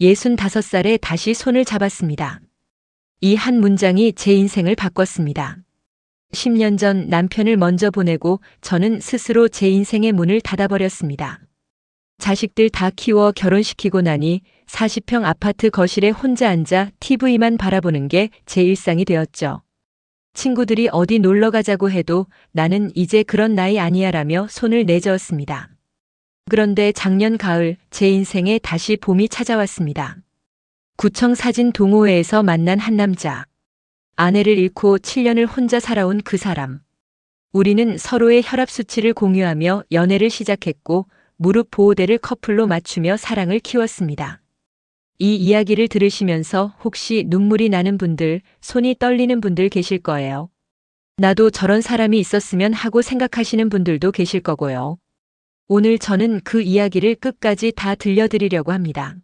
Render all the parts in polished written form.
65살에 다시 손을 잡았습니다. 이 한 문장이 제 인생을 바꿨습니다. 10년 전 남편을 먼저 보내고 저는 스스로 제 인생의 문을 닫아버렸습니다. 자식들 다 키워 결혼시키고 나니 40평 아파트 거실에 혼자 앉아 TV만 바라보는 게 제 일상이 되었죠. 친구들이 어디 놀러 가자고 해도 나는 이제 그런 나이 아니야라며 손을 내저었습니다. 그런데 작년 가을 제 인생에 다시 봄이 찾아왔습니다. 구청 사진 동호회에서 만난 한 남자. 아내를 잃고 7년을 혼자 살아온 그 사람. 우리는 서로의 혈압 수치를 공유하며 연애를 시작했고 무릎 보호대를 커플로 맞추며 사랑을 키웠습니다. 이 이야기를 들으시면서 혹시 눈물이 나는 분들, 손이 떨리는 분들 계실 거예요. 나도 저런 사람이 있었으면 하고 생각하시는 분들도 계실 거고요. 오늘 저는 그 이야기를 끝까지 다 들려드리려고 합니다.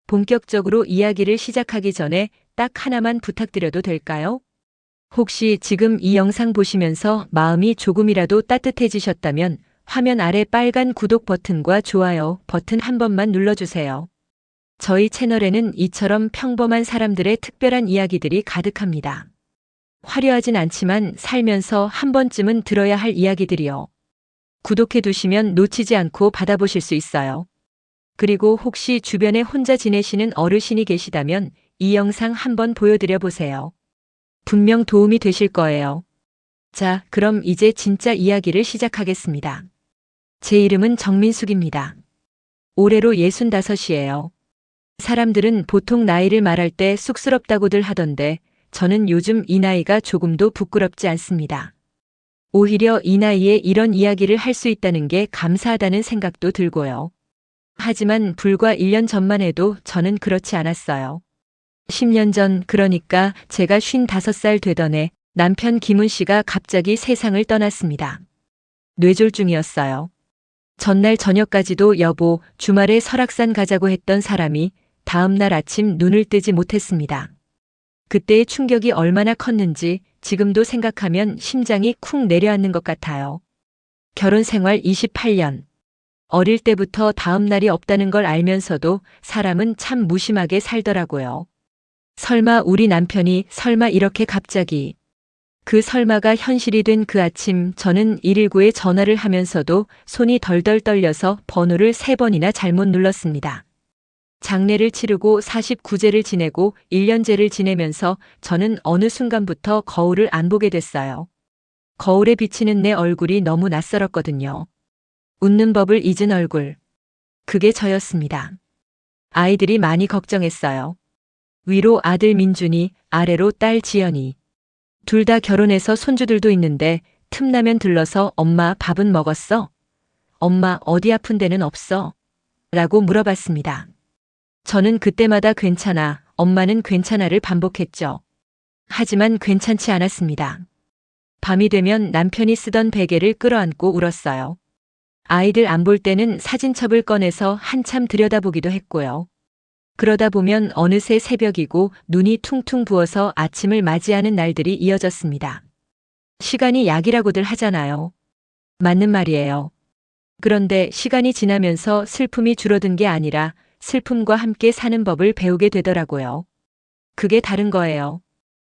본격적으로 이야기를 시작하기 전에 딱 하나만 부탁드려도 될까요? 혹시 지금 이 영상 보시면서 마음이 조금이라도 따뜻해지셨다면 화면 아래 빨간 구독 버튼과 좋아요 버튼 한 번만 눌러주세요. 저희 채널에는 이처럼 평범한 사람들의 특별한 이야기들이 가득합니다. 화려하진 않지만 살면서 한 번쯤은 들어야 할 이야기들이요. 구독해 두시면 놓치지 않고 받아보실 수 있어요. 그리고 혹시 주변에 혼자 지내시는 어르신이 계시다면 이 영상 한번 보여드려 보세요. 분명 도움이 되실 거예요. 자, 그럼 이제 진짜 이야기를 시작하겠습니다. 제 이름은 정민숙입니다. 올해로 65이에요. 사람들은 보통 나이를 말할 때 쑥스럽다고들 하던데 저는 요즘 이 나이가 조금도 부끄럽지 않습니다. 오히려 이 나이에 이런 이야기를 할 수 있다는 게 감사하다는 생각도 들고요. 하지만 불과 1년 전만 해도 저는 그렇지 않았어요. 10년 전, 그러니까 제가 55살 되던 해 남편 김훈 씨가 갑자기 세상을 떠났습니다. 뇌졸중이었어요. 전날 저녁까지도 여보, 주말에 설악산 가자고 했던 사람이 다음 날 아침 눈을 뜨지 못했습니다. 그때의 충격이 얼마나 컸는지 지금도 생각하면 심장이 쿵 내려앉는 것 같아요. 결혼 생활 28년. 어릴 때부터 다음 날이 없다는 걸 알면서도 사람은 참 무심하게 살더라고요. 설마 우리 남편이 설마 이렇게 갑자기. 그 설마가 현실이 된 그 아침 저는 119에 전화를 하면서도 손이 덜덜 떨려서 번호를 3번이나 잘못 눌렀습니다. 장례를 치르고 49제를 지내고 1년제를 지내면서 저는 어느 순간부터 거울을 안 보게 됐어요. 거울에 비치는 내 얼굴이 너무 낯설었거든요. 웃는 법을 잊은 얼굴. 그게 저였습니다. 아이들이 많이 걱정했어요. 위로 아들 민준이, 아래로 딸 지연이. 둘 다 결혼해서 손주들도 있는데 틈나면 들러서 엄마 밥은 먹었어? 엄마 어디 아픈 데는 없어? 라고 물어봤습니다. 저는 그때마다 괜찮아, 엄마는 괜찮아를 반복했죠. 하지만 괜찮지 않았습니다. 밤이 되면 남편이 쓰던 베개를 끌어안고 울었어요. 아이들 안 볼 때는 사진첩을 꺼내서 한참 들여다보기도 했고요. 그러다 보면 어느새 새벽이고 눈이 퉁퉁 부어서 아침을 맞이하는 날들이 이어졌습니다. 시간이 약이라고들 하잖아요. 맞는 말이에요. 그런데 시간이 지나면서 슬픔이 줄어든 게 아니라 슬픔과 함께 사는 법을 배우게 되더라고요. 그게 다른 거예요.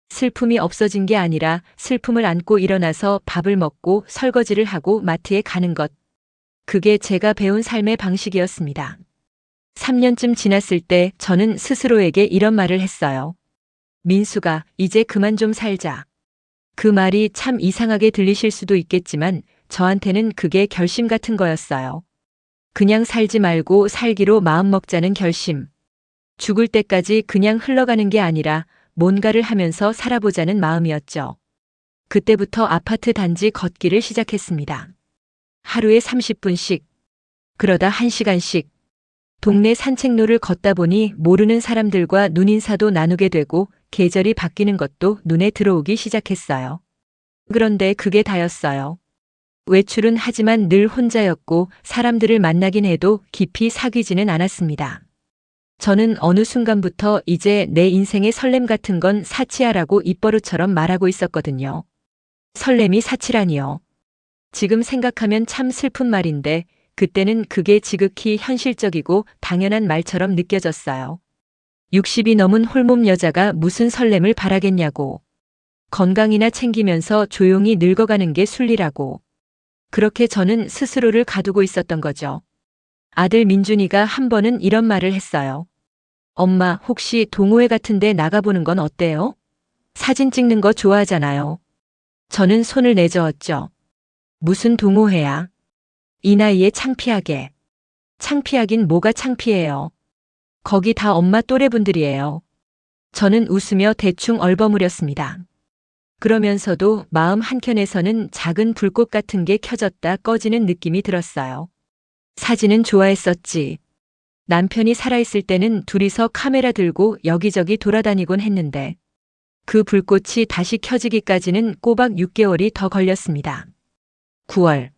슬픔이 없어진 게 아니라 슬픔을 안고 일어나서 밥을 먹고 설거지를 하고 마트에 가는 것. 그게 제가 배운 삶의 방식이었습니다. 3년쯤 지났을 때 저는 스스로에게 이런 말을 했어요. 민수가, 이제 그만 좀 살자. 그 말이 참 이상하게 들리실 수도 있겠지만 저한테는 그게 결심 같은 거였어요. 그냥 살지 말고 살기로 마음먹자는 결심. 죽을 때까지 그냥 흘러가는 게 아니라 뭔가를 하면서 살아보자는 마음이었죠. 그때부터 아파트 단지 걷기를 시작했습니다. 하루에 30분씩, 그러다 1시간씩. 동네 산책로를 걷다 보니 모르는 사람들과 눈인사도 나누게 되고 계절이 바뀌는 것도 눈에 들어오기 시작했어요. 그런데 그게 다였어요. 외출은 하지만 늘 혼자였고 사람들을 만나긴 해도 깊이 사귀지는 않았습니다. 저는 어느 순간부터 이제 내 인생의 설렘 같은 건 사치하라고 입버릇처럼 말하고 있었거든요. 설렘이 사치라니요. 지금 생각하면 참 슬픈 말인데 그때는 그게 지극히 현실적이고 당연한 말처럼 느껴졌어요. 60이 넘은 홀몸 여자가 무슨 설렘을 바라겠냐고. 건강이나 챙기면서 조용히 늙어가는 게 순리라고. 그렇게 저는 스스로를 가두고 있었던 거죠. 아들 민준이가 한 번은 이런 말을 했어요. 엄마, 혹시 동호회 같은 데 나가보는 건 어때요? 사진 찍는 거 좋아하잖아요. 저는 손을 내저었죠. 무슨 동호회야? 이 나이에 창피하게. 창피하긴 뭐가 창피해요. 거기 다 엄마 또래분들이에요. 저는 웃으며 대충 얼버무렸습니다. 그러면서도 마음 한켠에서는 작은 불꽃 같은 게 켜졌다 꺼지는 느낌이 들었어요. 사진은 좋아했었지. 남편이 살아있을 때는 둘이서 카메라 들고 여기저기 돌아다니곤 했는데 그 불꽃이 다시 켜지기까지는 꼬박 6개월이 더 걸렸습니다. 9월.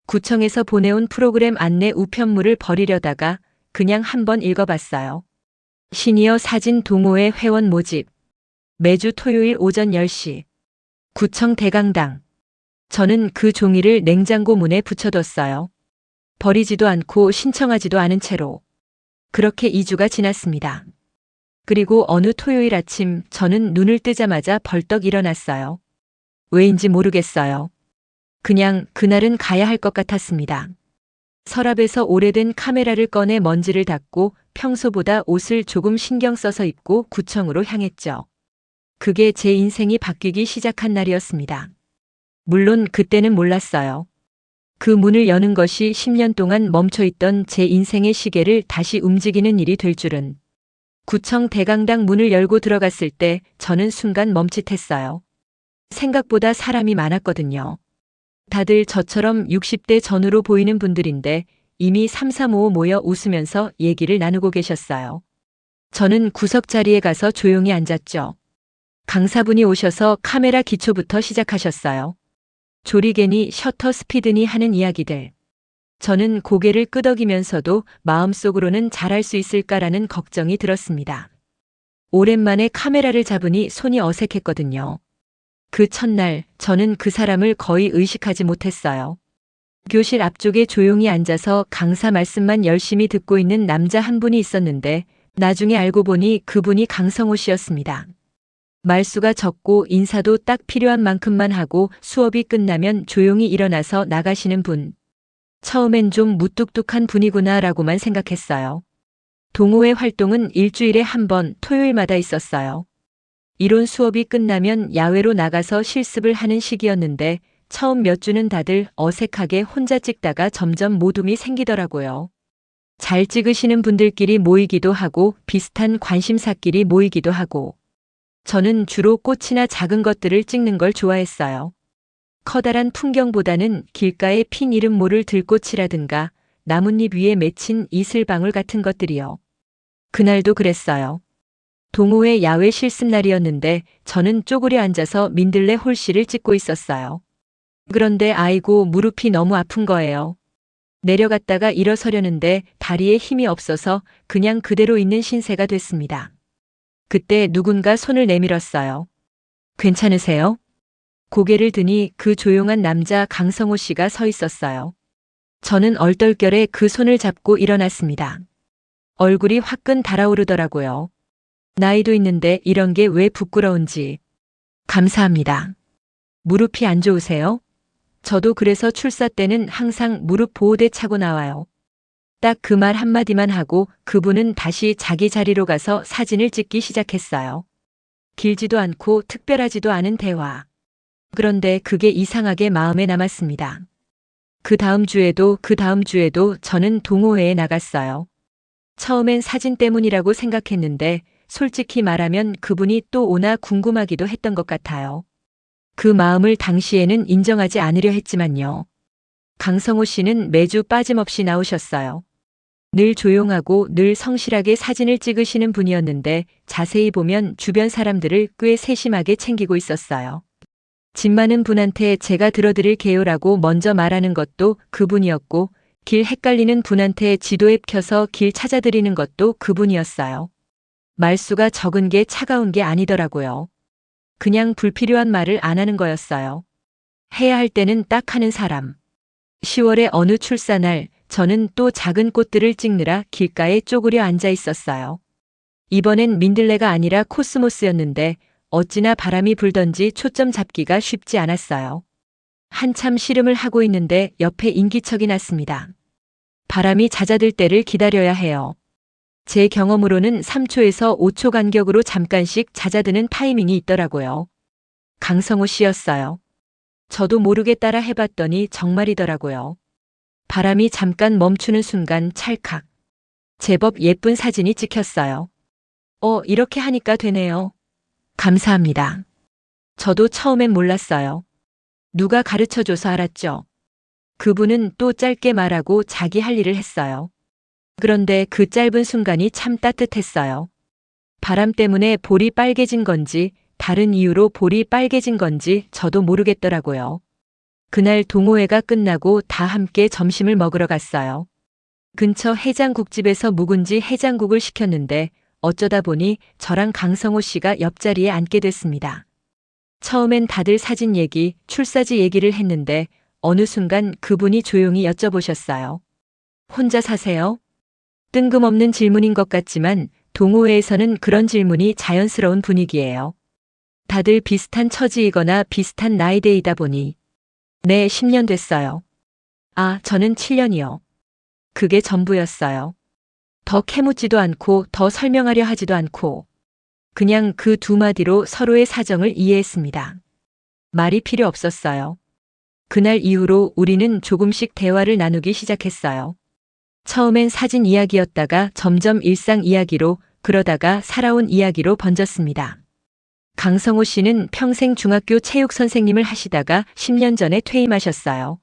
구청에서 보내온 프로그램 안내 우편물을 버리려다가 그냥 한번 읽어봤어요. 시니어 사진 동호회 회원 모집. 매주 토요일 오전 10시. 구청 대강당. 저는 그 종이를 냉장고 문에 붙여뒀어요. 버리지도 않고 신청하지도 않은 채로. 그렇게 2주가 지났습니다. 그리고 어느 토요일 아침 저는 눈을 뜨자마자 벌떡 일어났어요. 왜인지 모르겠어요. 그냥 그날은 가야 할 것 같았습니다. 서랍에서 오래된 카메라를 꺼내 먼지를 닦고 평소보다 옷을 조금 신경 써서 입고 구청으로 향했죠. 그게 제 인생이 바뀌기 시작한 날이었습니다. 물론 그때는 몰랐어요. 그 문을 여는 것이 10년 동안 멈춰있던 제 인생의 시계를 다시 움직이는 일이 될 줄은. 구청 대강당 문을 열고 들어갔을 때 저는 순간 멈칫했어요. 생각보다 사람이 많았거든요. 다들 저처럼 60대 전후로 보이는 분들인데 이미 3355 모여 웃으면서 얘기를 나누고 계셨어요. 저는 구석 자리에 가서 조용히 앉았죠. 강사분이 오셔서 카메라 기초부터 시작하셨어요. 조리개니 셔터 스피드니 하는 이야기들. 저는 고개를 끄덕이면서도 마음속으로는 잘할 수 있을까라는 걱정이 들었습니다. 오랜만에 카메라를 잡으니 손이 어색했거든요. 그 첫날 저는 그 사람을 거의 의식하지 못했어요. 교실 앞쪽에 조용히 앉아서 강사 말씀만 열심히 듣고 있는 남자 한 분이 있었는데 나중에 알고 보니 그분이 강성호 씨였습니다. 말수가 적고 인사도 딱 필요한 만큼만 하고 수업이 끝나면 조용히 일어나서 나가시는 분. 처음엔 좀 무뚝뚝한 분이구나라고만 생각했어요. 동호회 활동은 일주일에 한 번 토요일마다 있었어요. 이론 수업이 끝나면 야외로 나가서 실습을 하는 시기였는데 처음 몇 주는 다들 어색하게 혼자 찍다가 점점 모둠이 생기더라고요. 잘 찍으시는 분들끼리 모이기도 하고 비슷한 관심사끼리 모이기도 하고. 저는 주로 꽃이나 작은 것들을 찍는 걸 좋아했어요. 커다란 풍경보다는 길가에 핀 이름 모를 들꽃이라든가 나뭇잎 위에 맺힌 이슬방울 같은 것들이요. 그날도 그랬어요. 동호회 야외 실습 날이었는데 저는 쪼그려 앉아서 민들레 홀씨를 찍고 있었어요. 그런데 아이고 무릎이 너무 아픈 거예요. 내려갔다가 일어서려는데 다리에 힘이 없어서 그냥 그대로 있는 신세가 됐습니다. 그때 누군가 손을 내밀었어요. 괜찮으세요? 고개를 드니 그 조용한 남자 강성호 씨가 서 있었어요. 저는 얼떨결에 그 손을 잡고 일어났습니다. 얼굴이 화끈 달아오르더라고요. 나이도 있는데 이런 게 왜 부끄러운지. 감사합니다. 무릎이 안 좋으세요? 저도 그래서 출사 때는 항상 무릎 보호대 차고 나와요. 딱 그 말 한마디만 하고 그분은 다시 자기 자리로 가서 사진을 찍기 시작했어요. 길지도 않고 특별하지도 않은 대화. 그런데 그게 이상하게 마음에 남았습니다. 그 다음 주에도 저는 동호회에 나갔어요. 처음엔 사진 때문이라고 생각했는데 솔직히 말하면 그분이 또 오나 궁금하기도 했던 것 같아요. 그 마음을 당시에는 인정하지 않으려 했지만요. 강성호 씨는 매주 빠짐없이 나오셨어요. 늘 조용하고 늘 성실하게 사진을 찍으시는 분이었는데 자세히 보면 주변 사람들을 꽤 세심하게 챙기고 있었어요. 집 많은 분한테 제가 들어드릴게요라고 먼저 말하는 것도 그분이었고 길 헷갈리는 분한테 지도 앱 켜서 길 찾아드리는 것도 그분이었어요. 말수가 적은 게 차가운 게 아니더라고요. 그냥 불필요한 말을 안 하는 거였어요. 해야 할 때는 딱 하는 사람. 10월의 어느 출사날 저는 또 작은 꽃들을 찍느라 길가에 쪼그려 앉아 있었어요. 이번엔 민들레가 아니라 코스모스였는데 어찌나 바람이 불던지 초점 잡기가 쉽지 않았어요. 한참 씨름을 하고 있는데 옆에 인기척이 났습니다. 바람이 잦아들 때를 기다려야 해요. 제 경험으로는 3초에서 5초 간격으로 잠깐씩 잦아드는 타이밍이 있더라고요. 강성호 씨였어요. 저도 모르게 따라 해봤더니 정말이더라고요. 바람이 잠깐 멈추는 순간 찰칵. 제법 예쁜 사진이 찍혔어요. 이렇게 하니까 되네요. 감사합니다. 저도 처음엔 몰랐어요. 누가 가르쳐줘서 알았죠. 그분은 또 짧게 말하고 자기 할 일을 했어요. 그런데 그 짧은 순간이 참 따뜻했어요. 바람 때문에 볼이 빨개진 건지 다른 이유로 볼이 빨개진 건지 저도 모르겠더라고요. 그날 동호회가 끝나고 다 함께 점심을 먹으러 갔어요. 근처 해장국집에서 묵은지 해장국을 시켰는데 어쩌다 보니 저랑 강성호 씨가 옆자리에 앉게 됐습니다. 처음엔 다들 사진 얘기, 출사지 얘기를 했는데 어느 순간 그분이 조용히 여쭤보셨어요. 혼자 사세요? 뜬금없는 질문인 것 같지만 동호회에서는 그런 질문이 자연스러운 분위기예요. 다들 비슷한 처지이거나 비슷한 나이대이다 보니. 네, 10년 됐어요. 아, 저는 7년이요. 그게 전부였어요. 더 캐묻지도 않고 더 설명하려 하지도 않고 그냥 그 두 마디로 서로의 사정을 이해했습니다. 말이 필요 없었어요. 그날 이후로 우리는 조금씩 대화를 나누기 시작했어요. 처음엔 사진 이야기였다가 점점 일상 이야기로 그러다가 살아온 이야기로 번졌습니다. 강성호 씨는 평생 중학교 체육 선생님을 하시다가 10년 전에 퇴임하셨어요.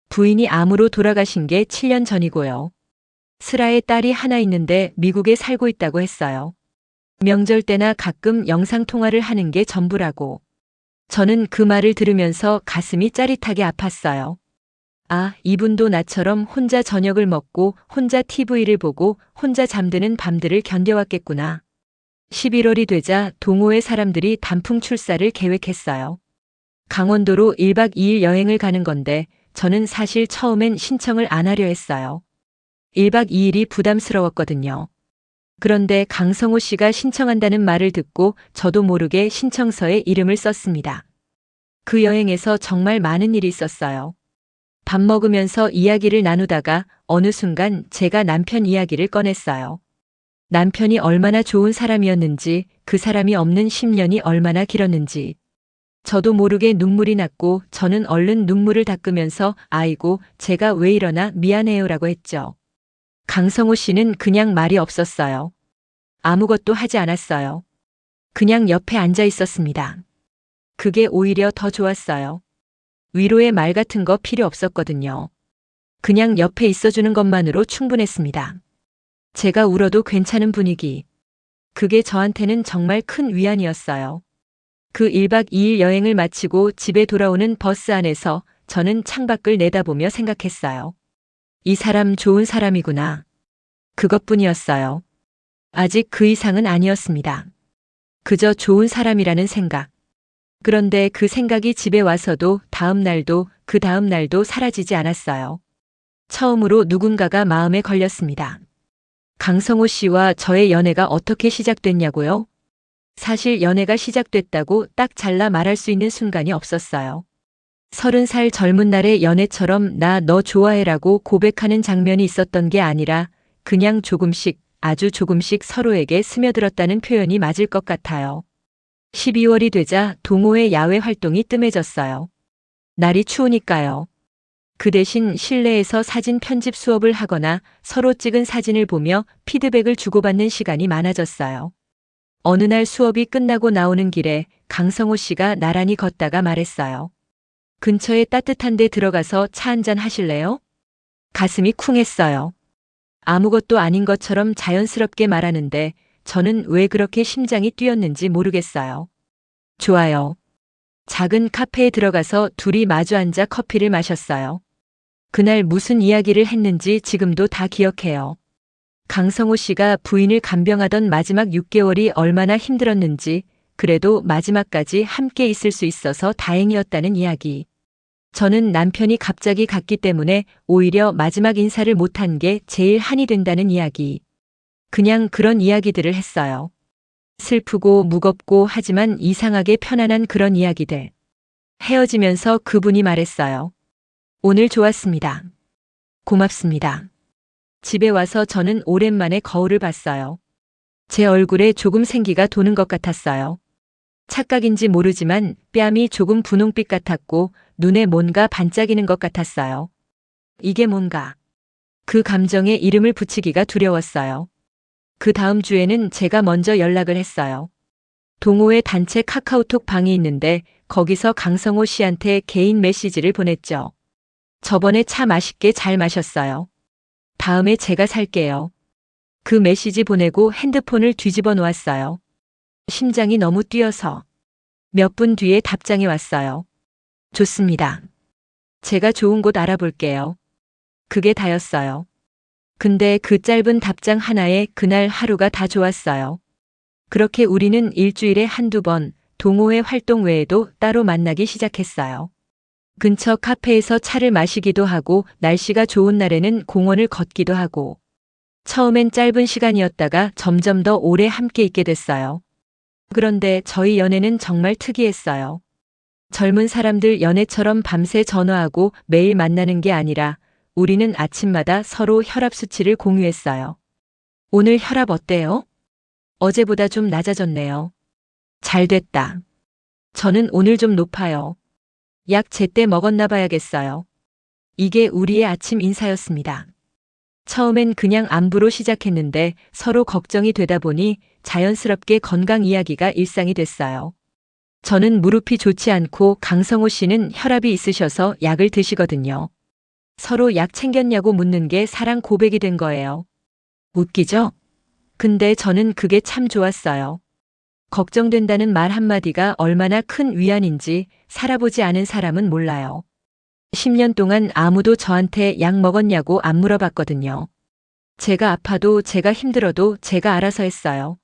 부인이 암으로 돌아가신 게 7년 전이고요. 슬아의 딸이 하나 있는데 미국에 살고 있다고 했어요. 명절 때나 가끔 영상통화를 하는 게 전부라고. 저는 그 말을 들으면서 가슴이 짜릿하게 아팠어요. 아, 이분도 나처럼 혼자 저녁을 먹고 혼자 TV를 보고 혼자 잠드는 밤들을 견뎌왔겠구나. 11월이 되자 동호회 사람들이 단풍 출사를 계획했어요. 강원도로 1박 2일 여행을 가는 건데 저는 사실 처음엔 신청을 안 하려 했어요. 1박 2일이 부담스러웠거든요. 그런데 강성호 씨가 신청한다는 말을 듣고 저도 모르게 신청서에 이름을 썼습니다. 그 여행에서 정말 많은 일이 있었어요. 밥 먹으면서 이야기를 나누다가 어느 순간 제가 남편 이야기를 꺼냈어요. 남편이 얼마나 좋은 사람이었는지, 그 사람이 없는 10년이 얼마나 길었는지. 저도 모르게 눈물이 났고 저는 얼른 눈물을 닦으면서 아이고, 제가 왜 이러나 미안해요라고 했죠. 강성호 씨는 그냥 말이 없었어요. 아무것도 하지 않았어요. 그냥 옆에 앉아 있었습니다. 그게 오히려 더 좋았어요. 위로의 말 같은 거 필요 없었거든요. 그냥 옆에 있어주는 것만으로 충분했습니다. 제가 울어도 괜찮은 분위기. 그게 저한테는 정말 큰 위안이었어요. 그 1박 2일 여행을 마치고 집에 돌아오는 버스 안에서 저는 창밖을 내다보며 생각했어요. 이 사람 좋은 사람이구나. 그것뿐이었어요. 아직 그 이상은 아니었습니다. 그저 좋은 사람이라는 생각. 그런데 그 생각이 집에 와서도 다음 날도 그 다음 날도 사라지지 않았어요. 처음으로 누군가가 마음에 걸렸습니다. 강성호 씨와 저의 연애가 어떻게 시작됐냐고요? 사실 연애가 시작됐다고 딱 잘라 말할 수 있는 순간이 없었어요. 30살 젊은 날의 연애처럼 나 너 좋아해라고 고백하는 장면이 있었던 게 아니라 그냥 조금씩 아주 조금씩 서로에게 스며들었다는 표현이 맞을 것 같아요. 12월이 되자 동호회 야외 활동이 뜸해졌어요. 날이 추우니까요. 그 대신 실내에서 사진 편집 수업을 하거나 서로 찍은 사진을 보며 피드백을 주고받는 시간이 많아졌어요. 어느 날 수업이 끝나고 나오는 길에 강성호 씨가 나란히 걷다가 말했어요. 근처에 따뜻한 데 들어가서 차 한잔 하실래요? 가슴이 쿵했어요. 아무것도 아닌 것처럼 자연스럽게 말하는데 저는 왜 그렇게 심장이 뛰었는지 모르겠어요. 좋아요. 작은 카페에 들어가서 둘이 마주 앉아 커피를 마셨어요. 그날 무슨 이야기를 했는지 지금도 다 기억해요. 강성호 씨가 부인을 간병하던 마지막 6개월이 얼마나 힘들었는지, 그래도 마지막까지 함께 있을 수 있어서 다행이었다는 이야기. 저는 남편이 갑자기 갔기 때문에 오히려 마지막 인사를 못한 게 제일 한이 된다는 이야기. 그냥 그런 이야기들을 했어요. 슬프고 무겁고 하지만 이상하게 편안한 그런 이야기들. 헤어지면서 그분이 말했어요. 오늘 좋았습니다. 고맙습니다. 집에 와서 저는 오랜만에 거울을 봤어요. 제 얼굴에 조금 생기가 도는 것 같았어요. 착각인지 모르지만 뺨이 조금 분홍빛 같았고 눈에 뭔가 반짝이는 것 같았어요. 이게 뭔가. 그 감정에 이름을 붙이기가 두려웠어요. 그 다음 주에는 제가 먼저 연락을 했어요. 동호회 단체 카카오톡 방이 있는데 거기서 강성호 씨한테 개인 메시지를 보냈죠. 저번에 차 맛있게 잘 마셨어요. 다음에 제가 살게요. 그 메시지 보내고 핸드폰을 뒤집어 놓았어요. 심장이 너무 뛰어서. 몇 분 뒤에 답장이 왔어요. 좋습니다. 제가 좋은 곳 알아볼게요. 그게 다였어요. 근데 그 짧은 답장 하나에 그날 하루가 다 좋았어요. 그렇게 우리는 일주일에 한두 번 동호회 활동 외에도 따로 만나기 시작했어요. 근처 카페에서 차를 마시기도 하고 날씨가 좋은 날에는 공원을 걷기도 하고 처음엔 짧은 시간이었다가 점점 더 오래 함께 있게 됐어요. 그런데 저희 연애는 정말 특이했어요. 젊은 사람들 연애처럼 밤새 전화하고 매일 만나는 게 아니라 우리는 아침마다 서로 혈압 수치를 공유했어요. 오늘 혈압 어때요? 어제보다 좀 낮아졌네요. 잘 됐다. 저는 오늘 좀 높아요. 약 제때 먹었나 봐야겠어요. 이게 우리의 아침 인사였습니다. 처음엔 그냥 안부로 시작했는데 서로 걱정이 되다 보니 자연스럽게 건강 이야기가 일상이 됐어요. 저는 무릎이 좋지 않고 강성호 씨는 혈압이 있으셔서 약을 드시거든요. 서로 약 챙겼냐고 묻는 게 사랑 고백이 된 거예요. 웃기죠? 근데 저는 그게 참 좋았어요. 걱정된다는 말 한마디가 얼마나 큰 위안인지 살아보지 않은 사람은 몰라요. 10년 동안 아무도 저한테 약 먹었냐고 안 물어봤거든요. 제가 아파도 제가 힘들어도 제가 알아서 했어요.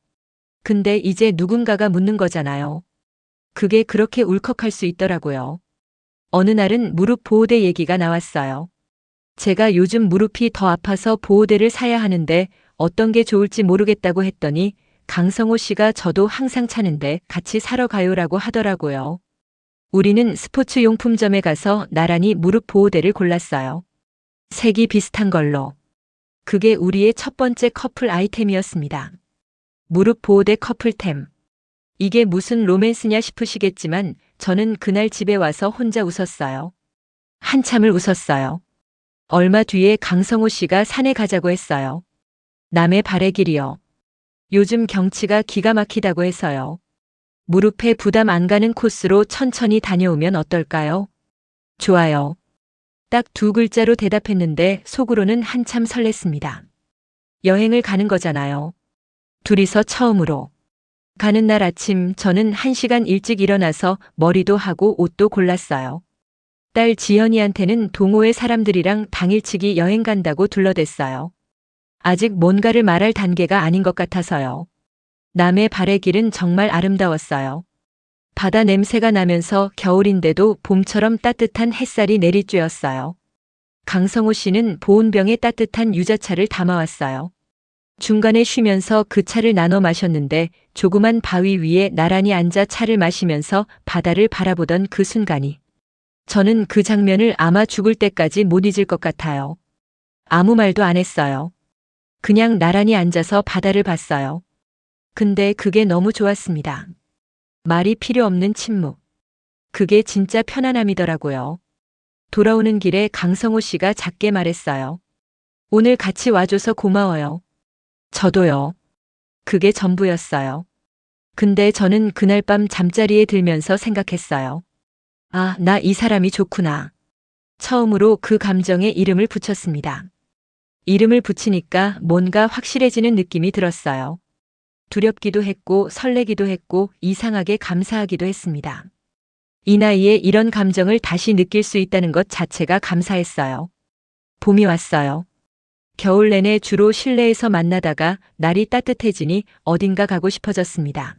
근데 이제 누군가가 묻는 거잖아요. 그게 그렇게 울컥할 수 있더라고요. 어느 날은 무릎 보호대 얘기가 나왔어요. 제가 요즘 무릎이 더 아파서 보호대를 사야 하는데 어떤 게 좋을지 모르겠다고 했더니 강성호 씨가 저도 항상 차는데 같이 사러 가요라고 하더라고요. 우리는 스포츠 용품점에 가서 나란히 무릎 보호대를 골랐어요. 색이 비슷한 걸로. 그게 우리의 첫 번째 커플 아이템이었습니다. 무릎 보호대 커플템. 이게 무슨 로맨스냐 싶으시겠지만 저는 그날 집에 와서 혼자 웃었어요. 한참을 웃었어요. 얼마 뒤에 강성호 씨가 산에 가자고 했어요. 남해 발해길이요. 요즘 경치가 기가 막히다고 해서요. 무릎에 부담 안 가는 코스로 천천히 다녀오면 어떨까요? 좋아요. 딱 두 글자로 대답했는데 속으로는 한참 설렜습니다. 여행을 가는 거잖아요. 둘이서 처음으로. 가는 날 아침 저는 1시간 일찍 일어나서 머리도 하고 옷도 골랐어요. 딸 지연이한테는 동호회 사람들이랑 당일치기 여행 간다고 둘러댔어요. 아직 뭔가를 말할 단계가 아닌 것 같아서요. 남해 발해길은 정말 아름다웠어요. 바다 냄새가 나면서 겨울인데도 봄처럼 따뜻한 햇살이 내리쬐었어요. 강성호 씨는 보온병에 따뜻한 유자차를 담아왔어요. 중간에 쉬면서 그 차를 나눠 마셨는데 조그만 바위 위에 나란히 앉아 차를 마시면서 바다를 바라보던 그 순간이. 저는 그 장면을 아마 죽을 때까지 못 잊을 것 같아요. 아무 말도 안 했어요. 그냥 나란히 앉아서 바다를 봤어요. 근데 그게 너무 좋았습니다. 말이 필요 없는 침묵. 그게 진짜 편안함이더라고요. 돌아오는 길에 강성호 씨가 작게 말했어요. 오늘 같이 와줘서 고마워요. 저도요. 그게 전부였어요. 근데 저는 그날 밤 잠자리에 들면서 생각했어요. 아, 나 이 사람이 좋구나. 처음으로 그 감정에 이름을 붙였습니다. 이름을 붙이니까 뭔가 확실해지는 느낌이 들었어요. 두렵기도 했고 설레기도 했고 이상하게 감사하기도 했습니다. 이 나이에 이런 감정을 다시 느낄 수 있다는 것 자체가 감사했어요. 봄이 왔어요. 겨울 내내 주로 실내에서 만나다가 날이 따뜻해지니 어딘가 가고 싶어졌습니다.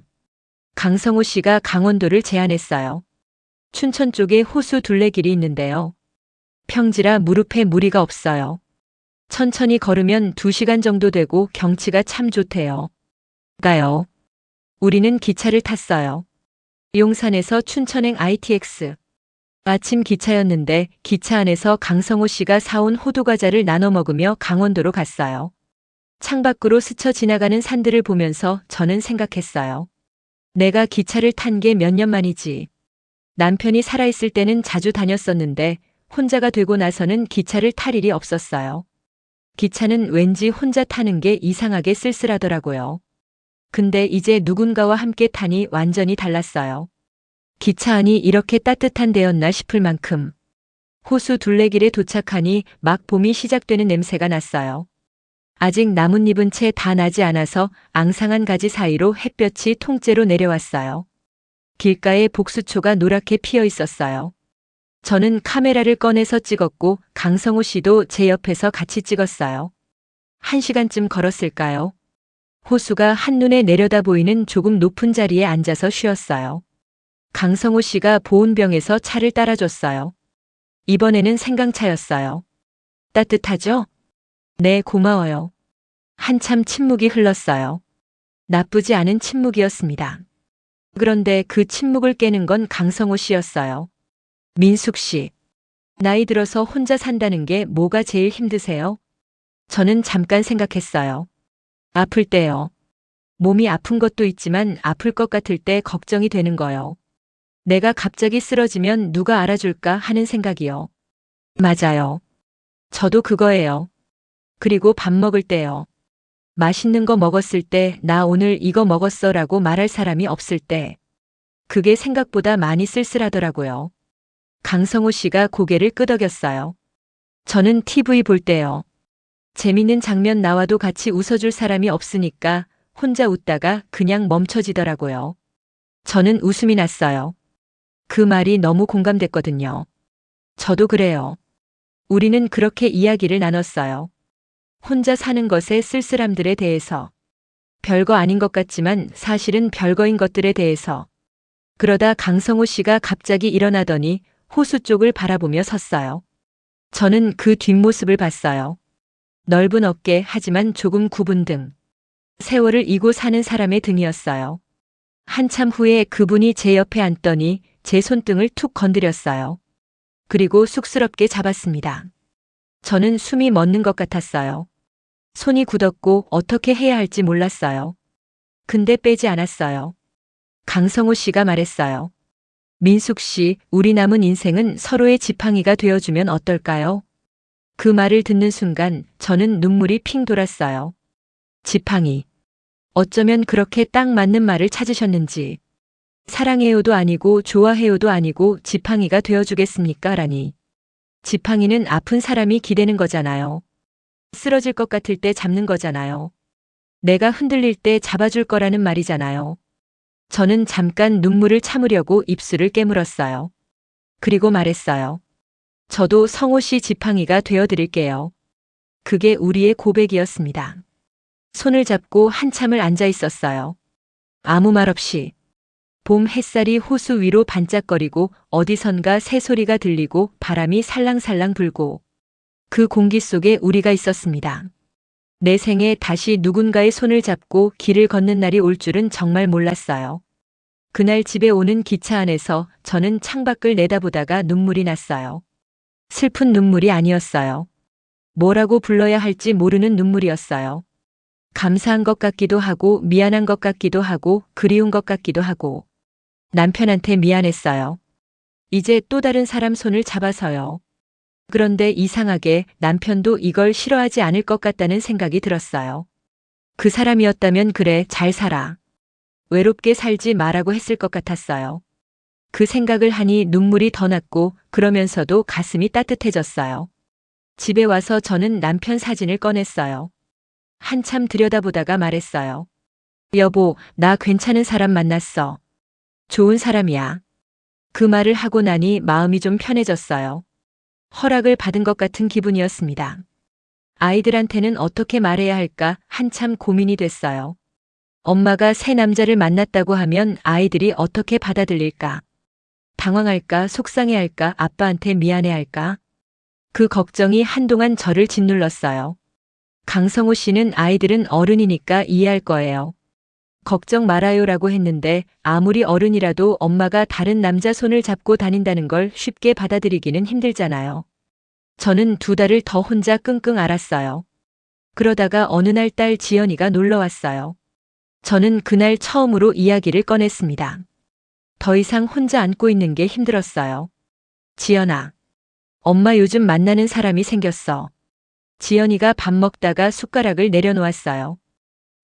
강성호 씨가 강원도를 제안했어요. 춘천 쪽에 호수 둘레길이 있는데요. 평지라 무릎에 무리가 없어요. 천천히 걸으면 2시간 정도 되고 경치가 참 좋대요. 가요. 우리는 기차를 탔어요. 용산에서 춘천행 ITX. 아침 기차였는데 기차 안에서 강성호 씨가 사온 호두과자를 나눠 먹으며 강원도로 갔어요. 창밖으로 스쳐 지나가는 산들을 보면서 저는 생각했어요. 내가 기차를 탄 게 몇 년 만이지. 남편이 살아있을 때는 자주 다녔었는데 혼자가 되고 나서는 기차를 탈 일이 없었어요. 기차는 왠지 혼자 타는 게 이상하게 쓸쓸하더라고요. 근데 이제 누군가와 함께 타니 완전히 달랐어요. 기차 안이 이렇게 따뜻한 데였나 싶을 만큼. 호수 둘레길에 도착하니 막 봄이 시작되는 냄새가 났어요. 아직 나뭇잎은 채 다 나지 않아서 앙상한 가지 사이로 햇볕이 통째로 내려왔어요. 길가에 복수초가 노랗게 피어 있었어요. 저는 카메라를 꺼내서 찍었고 강성호 씨도 제 옆에서 같이 찍었어요. 1시간쯤 걸었을까요? 호수가 한눈에 내려다 보이는 조금 높은 자리에 앉아서 쉬었어요. 강성호 씨가 보온병에서 차를 따라줬어요. 이번에는 생강차였어요. 따뜻하죠? 네, 고마워요. 한참 침묵이 흘렀어요. 나쁘지 않은 침묵이었습니다. 그런데 그 침묵을 깨는 건 강성호 씨였어요. 민숙 씨, 나이 들어서 혼자 산다는 게 뭐가 제일 힘드세요? 저는 잠깐 생각했어요. 아플 때요. 몸이 아픈 것도 있지만 아플 것 같을 때 걱정이 되는 거요. 내가 갑자기 쓰러지면 누가 알아줄까 하는 생각이요. 맞아요. 저도 그거예요. 그리고 밥 먹을 때요. 맛있는 거 먹었을 때 나 오늘 이거 먹었어 라고 말할 사람이 없을 때. 그게 생각보다 많이 쓸쓸하더라고요. 강성호 씨가 고개를 끄덕였어요. 저는 TV 볼 때요. 재밌는 장면 나와도 같이 웃어줄 사람이 없으니까 혼자 웃다가 그냥 멈춰지더라고요. 저는 웃음이 났어요. 그 말이 너무 공감됐거든요. 저도 그래요. 우리는 그렇게 이야기를 나눴어요. 혼자 사는 것의 쓸쓸함들에 대해서. 별거 아닌 것 같지만 사실은 별거인 것들에 대해서. 그러다 강성호 씨가 갑자기 일어나더니 호수 쪽을 바라보며 섰어요. 저는 그 뒷모습을 봤어요. 넓은 어깨 하지만 조금 굽은 등. 세월을 이고 사는 사람의 등이었어요. 한참 후에 그분이 제 옆에 앉더니 제 손등을 툭 건드렸어요. 그리고 쑥스럽게 잡았습니다. 저는 숨이 멎는 것 같았어요. 손이 굳었고 어떻게 해야 할지 몰랐어요. 근데 빼지 않았어요. 강성호 씨가 말했어요. 민숙 씨, 우리 남은 인생은 서로의 지팡이가 되어주면 어떨까요? 그 말을 듣는 순간 저는 눈물이 핑 돌았어요. 지팡이. 어쩌면 그렇게 딱 맞는 말을 찾으셨는지. 사랑해요도 아니고 좋아해요도 아니고 지팡이가 되어주겠습니까? 라니. 지팡이는 아픈 사람이 기대는 거잖아요. 쓰러질 것 같을 때 잡는 거잖아요. 내가 흔들릴 때 잡아줄 거라는 말이잖아요. 저는 잠깐 눈물을 참으려고 입술을 깨물었어요. 그리고 말했어요. 저도 성호 씨 지팡이가 되어드릴게요. 그게 우리의 고백이었습니다. 손을 잡고 한참을 앉아 있었어요. 아무 말 없이. 봄 햇살이 호수 위로 반짝거리고 어디선가 새소리가 들리고 바람이 살랑살랑 불고 그 공기 속에 우리가 있었습니다. 내 생에 다시 누군가의 손을 잡고 길을 걷는 날이 올 줄은 정말 몰랐어요. 그날 집에 오는 기차 안에서 저는 창밖을 내다보다가 눈물이 났어요. 슬픈 눈물이 아니었어요. 뭐라고 불러야 할지 모르는 눈물이었어요. 감사한 것 같기도 하고 미안한 것 같기도 하고 그리운 것 같기도 하고 남편한테 미안했어요. 이제 또 다른 사람 손을 잡아서요. 그런데 이상하게 남편도 이걸 싫어하지 않을 것 같다는 생각이 들었어요. 그 사람이었다면 그래, 잘 살아. 외롭게 살지 마라고 했을 것 같았어요. 그 생각을 하니 눈물이 더 났고 그러면서도 가슴이 따뜻해졌어요. 집에 와서 저는 남편 사진을 꺼냈어요. 한참 들여다보다가 말했어요. 여보, 나 괜찮은 사람 만났어. 좋은 사람이야. 그 말을 하고 나니 마음이 좀 편해졌어요. 허락을 받은 것 같은 기분이었습니다. 아이들한테는 어떻게 말해야 할까 한참 고민이 됐어요. 엄마가 새 남자를 만났다고 하면 아이들이 어떻게 받아들일까? 당황할까, 속상해할까, 아빠한테 미안해할까? 그 걱정이 한동안 저를 짓눌렀어요. 강성호 씨는 아이들은 어른이니까 이해할 거예요. 걱정 말아요라고 했는데 아무리 어른이라도 엄마가 다른 남자 손을 잡고 다닌다는 걸 쉽게 받아들이기는 힘들잖아요. 저는 2달을 더 혼자 끙끙 앓았어요. 그러다가 어느 날 딸 지연이가 놀러 왔어요. 저는 그날 처음으로 이야기를 꺼냈습니다. 더 이상 혼자 안고 있는 게 힘들었어요. 지연아, 엄마 요즘 만나는 사람이 생겼어. 지연이가 밥 먹다가 숟가락을 내려놓았어요.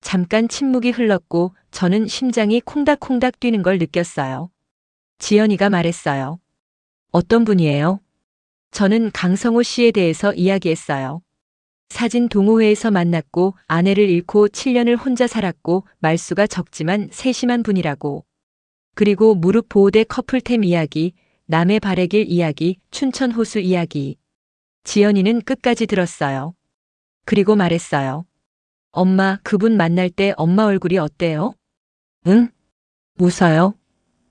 잠깐 침묵이 흘렀고 저는 심장이 콩닥콩닥 뛰는 걸 느꼈어요. 지연이가 말했어요. 어떤 분이에요? 저는 강성호 씨에 대해서 이야기했어요. 사진 동호회에서 만났고 아내를 잃고 7년을 혼자 살았고 말수가 적지만 세심한 분이라고. 그리고 무릎 보호대 커플템 이야기, 남해 바래길 이야기, 춘천 호수 이야기. 지연이는 끝까지 들었어요. 그리고 말했어요. 엄마, 그분 만날 때 엄마 얼굴이 어때요? 응? 웃어요?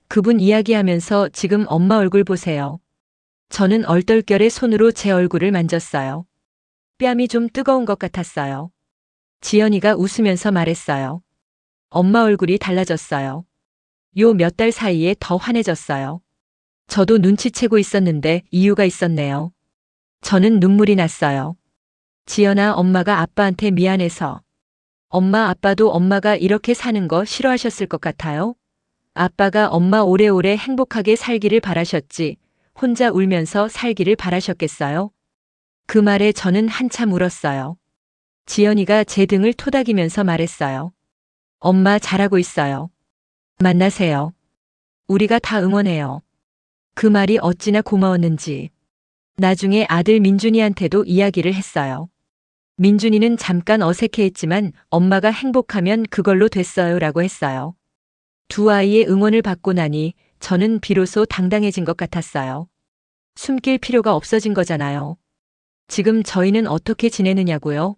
그분 이야기하면서 지금 엄마 얼굴 보세요. 저는 얼떨결에 손으로 제 얼굴을 만졌어요. 뺨이 좀 뜨거운 것 같았어요. 지연이가 웃으면서 말했어요. 엄마 얼굴이 달라졌어요. 요 몇 달 사이에 더 환해졌어요. 저도 눈치채고 있었는데 이유가 있었네요. 저는 눈물이 났어요. 지연아, 엄마가 아빠한테 미안해서. 엄마, 아빠도 엄마가 이렇게 사는 거 싫어하셨을 것 같아요? 아빠가 엄마 오래오래 행복하게 살기를 바라셨지, 혼자 울면서 살기를 바라셨겠어요? 그 말에 저는 한참 울었어요. 지연이가 제 등을 토닥이면서 말했어요. 엄마 잘하고 있어요. 만나세요. 우리가 다 응원해요. 그 말이 어찌나 고마웠는지. 나중에 아들 민준이한테도 이야기를 했어요. 민준이는 잠깐 어색해했지만 엄마가 행복하면 그걸로 됐어요 라고 했어요. 2 아이의 응원을 받고 나니 저는 비로소 당당해진 것 같았어요. 숨길 필요가 없어진 거잖아요. 지금 저희는 어떻게 지내느냐고요?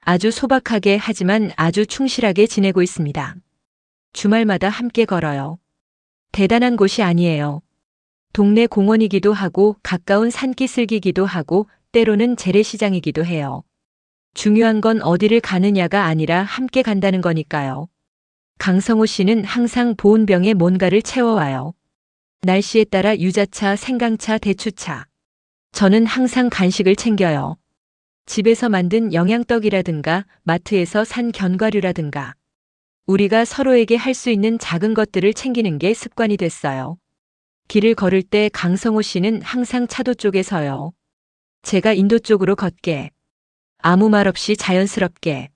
아주 소박하게 하지만 아주 충실하게 지내고 있습니다. 주말마다 함께 걸어요. 대단한 곳이 아니에요. 동네 공원이기도 하고 가까운 산기슭이기도 하고 때로는 재래시장이기도 해요. 중요한 건 어디를 가느냐가 아니라 함께 간다는 거니까요. 강성호 씨는 항상 보온병에 뭔가를 채워와요. 날씨에 따라 유자차, 생강차, 대추차. 저는 항상 간식을 챙겨요. 집에서 만든 영양떡이라든가 마트에서 산 견과류라든가. 우리가 서로에게 할 수 있는 작은 것들을 챙기는 게 습관이 됐어요. 길을 걸을 때 강성호 씨는 항상 차도 쪽에 서요. 제가 인도 쪽으로 걷게. 아무 말 없이 자연스럽게.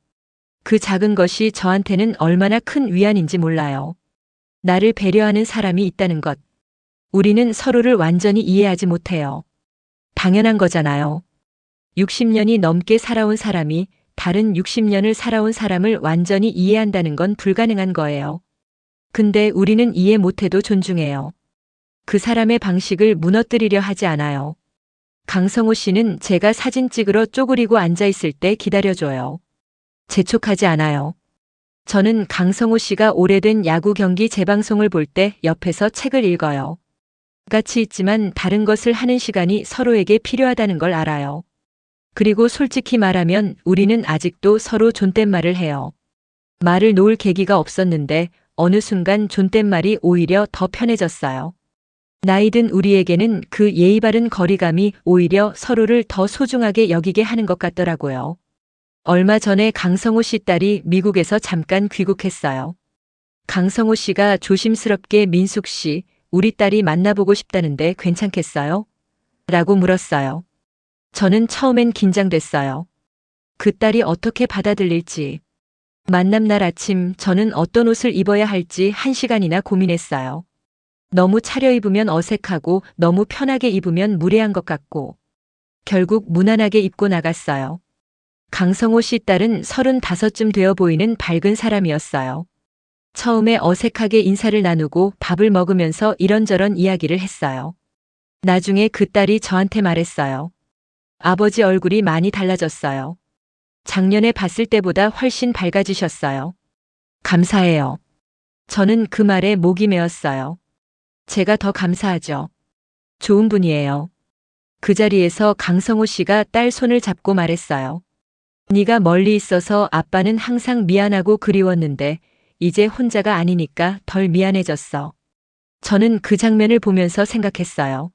그 작은 것이 저한테는 얼마나 큰 위안인지 몰라요. 나를 배려하는 사람이 있다는 것. 우리는 서로를 완전히 이해하지 못해요. 당연한 거잖아요. 60년이 넘게 살아온 사람이 다른 60년을 살아온 사람을 완전히 이해한다는 건 불가능한 거예요. 근데 우리는 이해 못해도 존중해요. 그 사람의 방식을 무너뜨리려 하지 않아요. 강성호 씨는 제가 사진 찍으러 쪼그리고 앉아 있을 때 기다려줘요. 재촉하지 않아요. 저는 강성호 씨가 오래된 야구 경기 재방송을 볼 때 옆에서 책을 읽어요. 같이 있지만 다른 것을 하는 시간이 서로에게 필요하다는 걸 알아요. 그리고 솔직히 말하면 우리는 아직도 서로 존댓말을 해요. 말을 놓을 계기가 없었는데 어느 순간 존댓말이 오히려 더 편해졌어요. 나이든 우리에게는 그 예의 바른 거리감이 오히려 서로를 더 소중하게 여기게 하는 것 같더라고요. 얼마 전에 강성호 씨 딸이 미국에서 잠깐 귀국했어요. 강성호 씨가 조심스럽게 민숙 씨, 우리 딸이 만나보고 싶다는데 괜찮겠어요? 라고 물었어요. 저는 처음엔 긴장됐어요. 그 딸이 어떻게 받아들일지. 만남 날 아침 저는 어떤 옷을 입어야 할지 1시간이나 고민했어요. 너무 차려입으면 어색하고 너무 편하게 입으면 무례한 것 같고. 결국 무난하게 입고 나갔어요. 강성호 씨 딸은 35쯤 되어 보이는 밝은 사람이었어요. 처음에 어색하게 인사를 나누고 밥을 먹으면서 이런저런 이야기를 했어요. 나중에 그 딸이 저한테 말했어요. 아버지 얼굴이 많이 달라졌어요. 작년에 봤을 때보다 훨씬 밝아지셨어요. 감사해요. 저는 그 말에 목이 메었어요. 제가 더 감사하죠. 좋은 분이에요. 그 자리에서 강성호 씨가 딸 손을 잡고 말했어요. 네가 멀리 있어서 아빠는 항상 미안하고 그리웠는데 이제 혼자가 아니니까 덜 미안해졌어. 저는 그 장면을 보면서 생각했어요.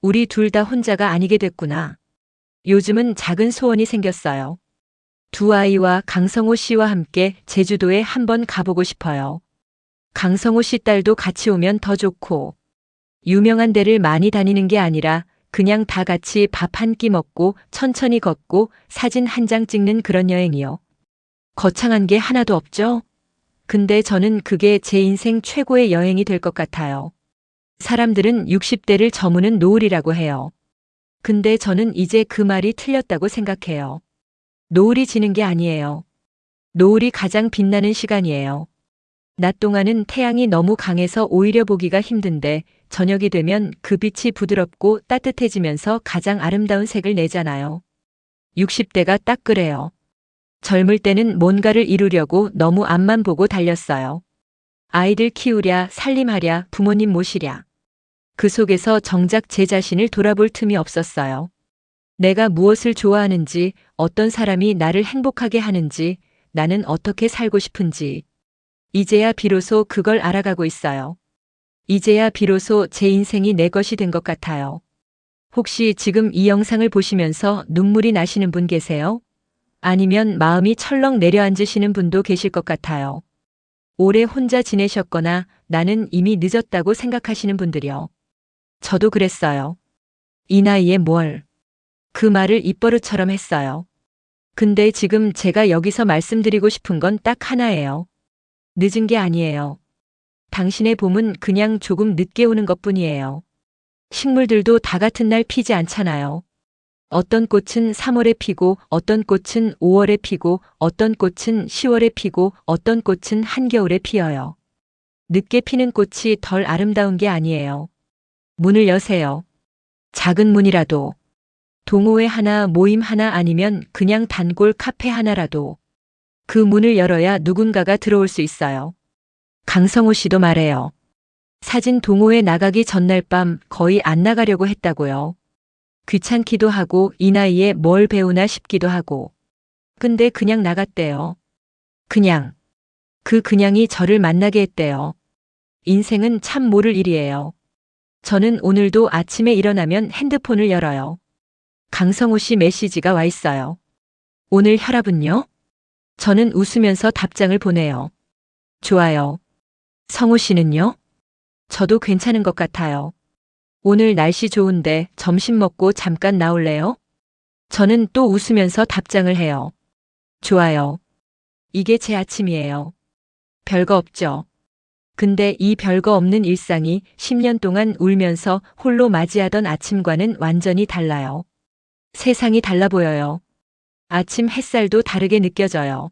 우리 둘 다 혼자가 아니게 됐구나. 요즘은 작은 소원이 생겼어요. 두 아이와 강성호 씨와 함께 제주도에 한번 가보고 싶어요. 강성호 씨 딸도 같이 오면 더 좋고, 유명한 데를 많이 다니는 게 아니라 그냥 다 같이 밥 한 끼 먹고 천천히 걷고 사진 한 장 찍는 그런 여행이요. 거창한 게 하나도 없죠? 근데 저는 그게 제 인생 최고의 여행이 될 것 같아요. 사람들은 60대를 저무는 노을이라고 해요. 근데 저는 이제 그 말이 틀렸다고 생각해요. 노을이 지는 게 아니에요. 노을이 가장 빛나는 시간이에요. 낮 동안은 태양이 너무 강해서 오히려 보기가 힘든데 저녁이 되면 그 빛이 부드럽고 따뜻해지면서 가장 아름다운 색을 내잖아요. 60대가 딱 그래요. 젊을 때는 뭔가를 이루려고 너무 앞만 보고 달렸어요. 아이들 키우랴, 살림하랴, 부모님 모시랴. 그 속에서 정작 제 자신을 돌아볼 틈이 없었어요. 내가 무엇을 좋아하는지, 어떤 사람이 나를 행복하게 하는지, 나는 어떻게 살고 싶은지. 이제야 비로소 그걸 알아가고 있어요. 이제야 비로소 제 인생이 내 것이 된 것 같아요. 혹시 지금 이 영상을 보시면서 눈물이 나시는 분 계세요? 아니면 마음이 철렁 내려앉으시는 분도 계실 것 같아요. 오래 혼자 지내셨거나 나는 이미 늦었다고 생각하시는 분들이요. 저도 그랬어요. 이 나이에 뭘. 그 말을 입버릇처럼 했어요. 근데 지금 제가 여기서 말씀드리고 싶은 건 딱 하나예요. 늦은 게 아니에요. 당신의 봄은 그냥 조금 늦게 오는 것뿐이에요. 식물들도 다 같은 날 피지 않잖아요. 어떤 꽃은 3월에 피고, 어떤 꽃은 5월에 피고, 어떤 꽃은 10월에 피고, 어떤 꽃은 한겨울에 피어요. 늦게 피는 꽃이 덜 아름다운 게 아니에요. 문을 여세요. 작은 문이라도. 동호회 하나, 모임 하나 아니면 그냥 단골 카페 하나라도. 그 문을 열어야 누군가가 들어올 수 있어요. 강성호 씨도 말해요. 사진 동호회 나가기 전날 밤 거의 안 나가려고 했다고요. 귀찮기도 하고 이 나이에 뭘 배우나 싶기도 하고. 근데 그냥 나갔대요. 그냥. 그 그냥이 저를 만나게 했대요. 인생은 참 모를 일이에요. 저는 오늘도 아침에 일어나면 핸드폰을 열어요. 강성호 씨 메시지가 와 있어요. 오늘 혈압은요? 저는 웃으면서 답장을 보내요. 좋아요. 성호 씨는요? 저도 괜찮은 것 같아요. 오늘 날씨 좋은데 점심 먹고 잠깐 나올래요? 저는 또 웃으면서 답장을 해요. 좋아요. 이게 제 아침이에요. 별거 없죠. 근데 이 별거 없는 일상이 10년 동안 울면서 홀로 맞이하던 아침과는 완전히 달라요. 세상이 달라 보여요. 아침 햇살도 다르게 느껴져요.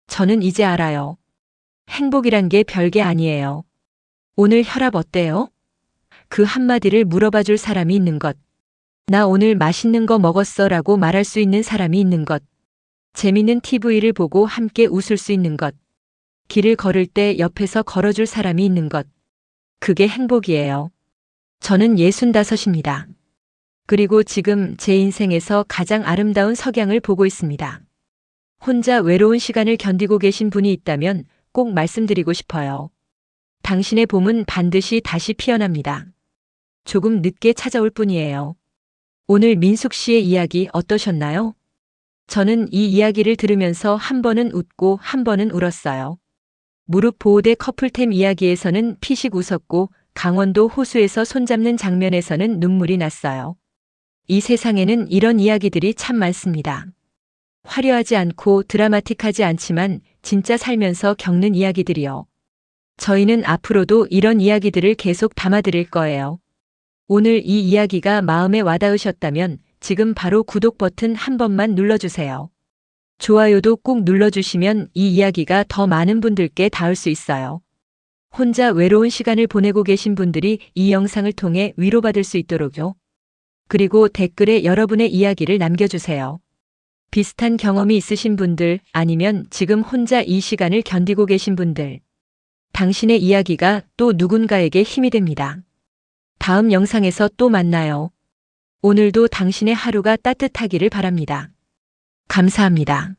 저는 이제 알아요. 행복이란 게 별게 아니에요. 오늘 혈압 어때요? 그 한마디를 물어봐 줄 사람이 있는 것. 나 오늘 맛있는 거 먹었어 라고 말할 수 있는 사람이 있는 것. 재밌는 TV를 보고 함께 웃을 수 있는 것. 길을 걸을 때 옆에서 걸어줄 사람이 있는 것. 그게 행복이에요. 저는 65입니다. 그리고 지금 제 인생에서 가장 아름다운 석양을 보고 있습니다. 혼자 외로운 시간을 견디고 계신 분이 있다면 꼭 말씀드리고 싶어요. 당신의 봄은 반드시 다시 피어납니다. 조금 늦게 찾아올 뿐이에요. 오늘 민숙 씨의 이야기 어떠셨나요? 저는 이 이야기를 들으면서 한 번은 웃고 한 번은 울었어요. 무릎 보호대 커플템 이야기에서는 피식 웃었고 강원도 호수에서 손잡는 장면에서는 눈물이 났어요. 이 세상에는 이런 이야기들이 참 많습니다. 화려하지 않고 드라마틱하지 않지만 진짜 살면서 겪는 이야기들이요. 저희는 앞으로도 이런 이야기들을 계속 담아드릴 거예요. 오늘 이 이야기가 마음에 와닿으셨다면 지금 바로 구독 버튼 한 번만 눌러주세요. 좋아요도 꼭 눌러주시면 이 이야기가 더 많은 분들께 닿을 수 있어요. 혼자 외로운 시간을 보내고 계신 분들이 이 영상을 통해 위로받을 수 있도록요. 그리고 댓글에 여러분의 이야기를 남겨주세요. 비슷한 경험이 있으신 분들 아니면 지금 혼자 이 시간을 견디고 계신 분들. 당신의 이야기가 또 누군가에게 힘이 됩니다. 다음 영상에서 또 만나요. 오늘도 당신의 하루가 따뜻하기를 바랍니다. 감사합니다.